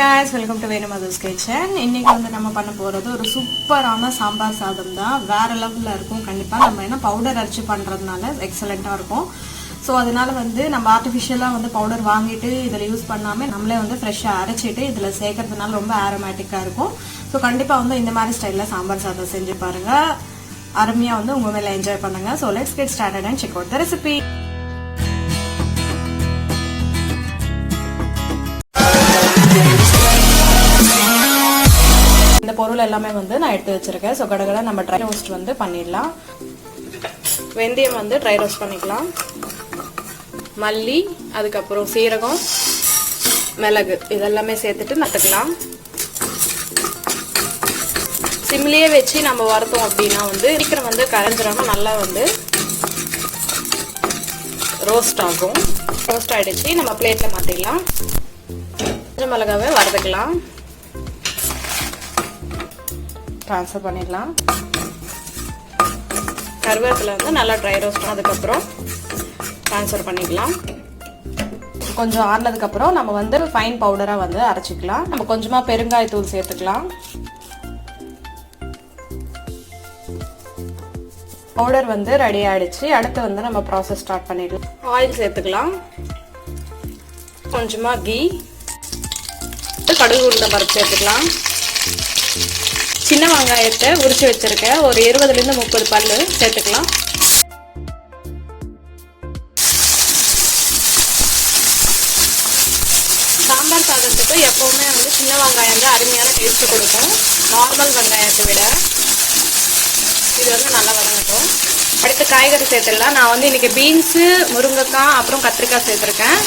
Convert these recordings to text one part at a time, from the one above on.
guys, welcome to Venumadhu's kitchen. இன்னைக்கு வந்து நம்ம பண்ண போறது ஒரு சூப்பரான சாம்பார் சாதம் தான். வேற லெவல்ல இருக்கும். கண்டிப்பா நம்ம என்ன பவுடர் அரைச்சு பண்றதுனால எக்ஸலென்ட்டா இருக்கும். சோ அதனால வந்து நம்ம ஆர்ட்டிஃபிஷியலா வந்து பவுடர் வாங்கிட்டு இதல யூஸ் பண்ணாம நம்மளே வந்து ஃப்ரெஷ்ஷா அரைச்சிட்டு இதல சேர்க்கிறதுனால ரொம்ப ஆரோமேட்டிக்கா இருக்கும். சோ கண்டிப்பா வந்து இந்த மாதிரி ஸ்டைல்ல சாம்பார் சாதம் செஞ்சு பாருங்க. அருமையா வந்து உங்க மேல என்ஜாய் பண்ணுங்க. So let's get started and check out the recipe. இந்த பொருள் எல்லாமே வந்து நான் எடுத்து வச்சிருக்கேன். சோ கடகட நம்ம ட்ரை ரோஸ்ட் வந்து பண்ணிடலாம். வெந்தயம் வந்து ட்ரை ரோஸ்ட் பண்ணிக்கலாம். மல்லி, அதுக்கு அப்புறம் சீரகம், மிளகு இதெல்லாம் சேர்த்துட்டு நட்டுக்கலாம். சிம்லியே வச்சு நம்ம வறுத்தோம் அப்படினா வந்து சீக்கிரம் வந்து கரைஞ்சிராம நல்லா வந்து ரோஸ்ட் ஆகும். ரோஸ்ட் ஆயிடுச்சு. நம்ம பிளேட்ல மாத்திடலாம். பச்சை மிளகாவை வறுத்துக்கலாம். ட்ரான்ஸ்ஃபர் பண்ணிடலாம். கருவேப்பிலை வந்து நல்லா ட்ரை ரோஸ்ட் ஆனதுக்கப்புறம் ட்ரான்ஸ்ஃபர் பண்ணிக்கலாம். கொஞ்சம் ஆறுனதுக்கப்புறம் நம்ம வந்து ஃபைன் பவுடராக வந்து அரைச்சிக்கலாம். நம்ம கொஞ்சமாக பெருங்காயத்தூள் சேர்த்துக்கலாம். பவுடர் வந்து ரெடி ஆயிடுச்சு. அடுத்து வந்து நம்ம ப்ராசஸ் ஸ்டார்ட் பண்ணிடலாம். ஆயில் சேர்த்துக்கலாம். கொஞ்சமாக கீ, கடுகு உளுந்த பருப்பு சேர்த்துக்கலாம். சின்ன வெங்காயத்தை உரிச்சு வச்சிருக்கேன். ஒரு 20 to 30 பல்லு சேர்த்துக்கலாம். சாம்பார் சாதத்துக்கு எப்பவுமே வந்து சின்ன வெங்காயம் தான் அருமையான டேஸ்ட் கொடுக்கும், நார்மல் வெங்காயத்தை விட. இது வந்து நல்லா வதங்கட்டும். அடுத்து காய்கறி சேர்த்துடலாம். நான் வந்து இன்னைக்கு பீன்ஸ், முருங்கைக்காய், அப்புறம் கத்திரிக்காய் சேர்த்துருக்கேன்.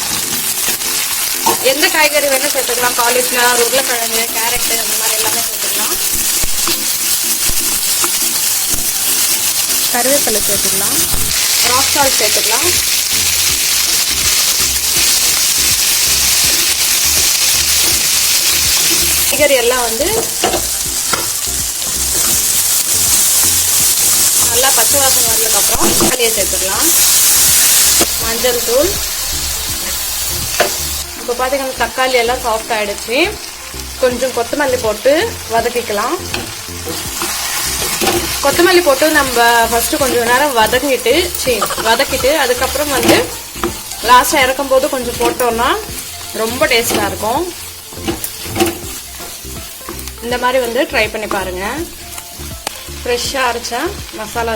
எந்த காய்கறி வேணும் சேர்த்துக்கலாம். காலிஃப்ளவர், உருளைக்கிழங்கு, கேரட் அந்த மாதிரி எல்லாமே சேர்த்துக்கலாம். கருவேப்பிலை சேர்த்துக்கலாம். ராக் சால்ட் சேர்த்துக்கலாம். காய்கறி எல்லாம் வந்து நல்லா பச்சை வாசனை வந்ததுக்கப்புறம் தக்காளியை சேர்த்துக்கலாம். மஞ்சள் தூள். இப்போ பார்த்தீங்கன்னா தக்காளி எல்லாம் சாஃப்ட் ஆயிடுச்சு. கொஞ்சம் கொத்தமல்லி போட்டு வதக்கிக்கலாம். கொத்தமல்லி போட்டு நம்ம ஃபர்ஸ்ட் கொஞ்சம் நேரம் வதக்கிட்டு அதுக்கப்புறம் வந்து லாஸ்டா இறக்கும் போது கொஞ்சம் போட்டோம்னா ரொம்ப டேஸ்டா இருக்கும். இந்த மாதிரி வந்து ட்ரை பண்ணி பாருங்க. ஃப்ரெஷ்ஷா அரைச்ச மசாலா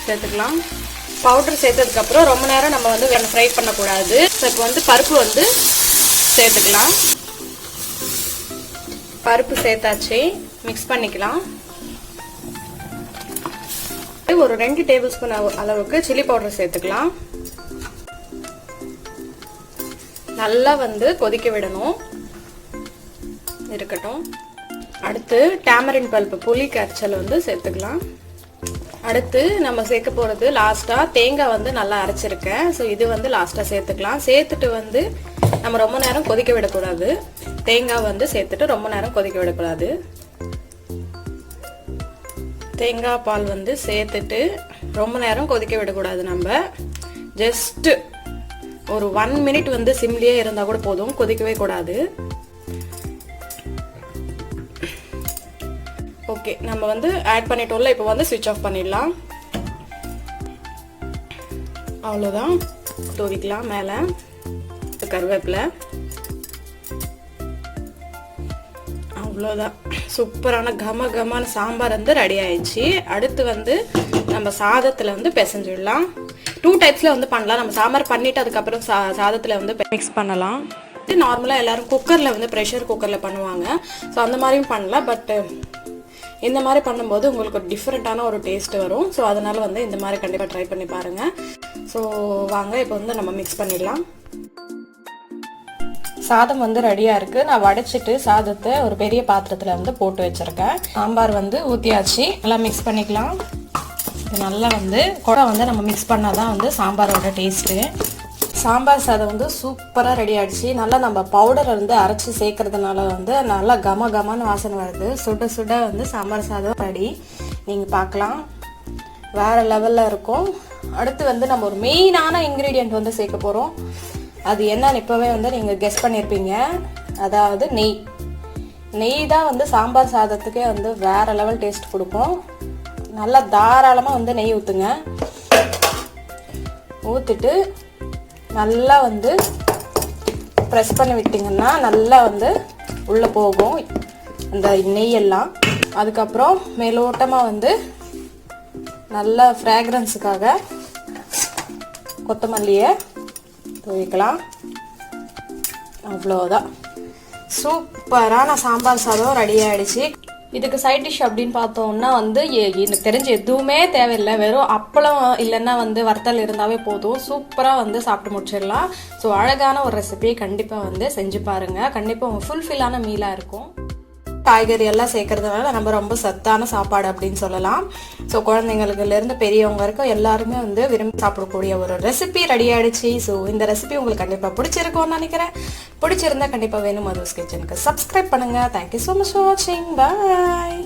சேர்த்துக்கலாம். பவுடர் சேர்த்ததுக்கு அப்புறம் ரொம்ப நேரம் நம்ம வந்து ஃப்ரை பண்ணக்கூடாது. இப்போ வந்து பருப்பு வந்து சேர்த்துக்கலாம். பருப்பு சேர்த்தாச்சு. மிக்ஸ் பண்ணிக்கலாம். ஒரு 2 டேபிள் ஸ்பூன் அளவுக்கு சில்லி பவுடர் சேர்த்துக்கலாம். நல்லா வந்து கொதிக்க விடணும். இருக்கட்டும். அடுத்து டாமரின் பல்ப்பு, புளி கரைச்சல் வந்து சேர்த்துக்கலாம். அடுத்து நம்ம சேர்க்க போறது லாஸ்டா தேங்காய் வந்து நல்லா அரைச்சிருக்கேன். ஸோ இது வந்து லாஸ்டா சேர்த்துக்கலாம். சேர்த்துட்டு வந்து நம்ம ரொம்ப நேரம் கொதிக்க விடக்கூடாது. தேங்காய் வந்து சேர்த்துட்டு ரொம்ப நேரம் கொதிக்க விடக்கூடாது. தேங்காய் பால் வந்து சேர்த்துட்டு ரொம்ப நேரம் கொதிக்க விடக்கூடாது. நம்ம ஜஸ்ட் ஒரு 1 minute வந்து சிம்லியே இருந்தா கூட போதும், கொதிக்கவே கூடாது. ஓகே, நம்ம வந்து ஆட் பண்ணிட்டோம்ல. இப்போ வந்து ஸ்விட்ச் ஆஃப் பண்ணிடலாம். அவ்வளோதான். தூவிக்கலாம் மேல கருவேப்பிலை. அவ்வளோதான். சூப்பரான கம சாம்பார் வந்து ரெடி ஆயிடுச்சு. அடுத்து வந்து நம்ம சாதத்துல வந்து பிசைஞ்சிடலாம். 2 டைப்ஸ்ல வந்து பண்ணலாம். நம்ம சாம்பார் பண்ணிட்டு அதுக்கப்புறம் சாதத்துல வந்து மிக்ஸ் பண்ணலாம். நார்மலா எல்லாரும் குக்கர்ல வந்து ப்ரெஷர் குக்கர்ல பண்ணுவாங்க. ஸோ அந்த மாதிரியும் பண்ணலாம். பட் இந்த மாதிரி பண்ணும்போது உங்களுக்கு ஒரு டிஃப்ரெண்டான ஒரு டேஸ்ட் வரும். ஸோ அதனால வந்து இந்த மாதிரி கண்டிப்பாக ட்ரை பண்ணி பாருங்க. ஸோ வாங்க இப்போ வந்து நம்ம மிக்ஸ் பண்ணிடலாம். சாதம் வந்து ரெடியா இருக்கு. நான் வடைச்சிட்டு சாதத்தை ஒரு பெரிய பாத்திரத்துல வந்து போட்டு வச்சிருக்கேன். சாம்பார் வந்து ஊத்தியாச்சு. நல்லா மிக்ஸ் பண்ணிக்கலாம். நல்லா வந்து கூட வந்து நம்ம மிக்ஸ் பண்ணாதான் வந்து சாம்பாரோட டேஸ்ட்டு. சாம்பார் சாதம் வந்து சூப்பரா ரெடி ஆயிடுச்சு. நல்லா நம்ம பவுடர் வந்து அரைச்சி சேர்க்கறதுனால வந்து நல்லா கமன்னு வாசனை வருது. சுட சுட வந்து சாம்பார் சாதம் ரெடி. நீங்க பார்க்கலாம், வேற லெவல்ல இருக்கும். அடுத்து வந்து நம்ம ஒரு மெயினான இன்கிரீடியன்ட் வந்து சேர்க்க போறோம். அது என்னன்னு இப்பவே வந்து நீங்க கெஸ் பண்ணிருப்பீங்க. அதாவது நெய். நெய் தான் வந்து சாம்பார் சாதத்துக்கே வந்து வேற லெவல் டேஸ்ட் கொடுக்கும். நல்லா தாராளமாக வந்து நெய் ஊற்றுங்க. ஊற்றிட்டு நல்லா வந்து ப்ரெஸ் பண்ணி விட்டிங்கன்னா நல்லா வந்து உள்ளே போகும் அந்த நெய்யெல்லாம். அதுக்கப்புறம் மேலோட்டமாக வந்து நல்லா ஃப்ராக்ரன்ஸுக்காக கொத்தமல்லியை தூவிக்கலாம். அவ்வளோதான், சூப்பரான சாம்பார் சாதம் ரெடி ஆகிடுச்சு. இதுக்கு சைட் டிஷ் அப்படின்னு பார்த்தோம்னா வந்து எனக்கு தெரிஞ்சு எதுவுமே தேவையில்லை. வெறும் அப்பளம் இல்லைன்னா வந்து வறுத்தல் இருந்தாவே போதும். சூப்பராக வந்து சாப்பிட்டு முடிச்சிடலாம். ஸோ அழகான ஒரு ரெசிபியை கண்டிப்பாக வந்து செஞ்சு பாருங்கள். கண்டிப்பாக ஃபுல்ஃபில்லான மீலாக இருக்கும். காய்கறி எல்லாம் சேர்க்கறதுனால நம்ம ரொம்ப சத்தான சாப்பாடு அப்படின்னு சொல்லலாம். ஸோ குழந்தைங்களுக்குலேருந்து பெரியவங்க வரைக்கும் எல்லாருமே வந்து விரும்பி சாப்பிடக்கூடிய ஒரு ரெசிபி ரெடி ஆகிடுச்சு. ஸோ இந்த ரெசிபி உங்களுக்கு கண்டிப்பாக பிடிச்சிருக்கும்னு நினைக்கிறேன். பிடிச்சிருந்தா கண்டிப்பாக வேணும் மதுஸ் கிச்சனுக்கு சப்ஸ்கிரைப் பண்ணுங்கள். தேங்க்யூ ஸோ மச் ஃபார் வாட்சிங். பாய்.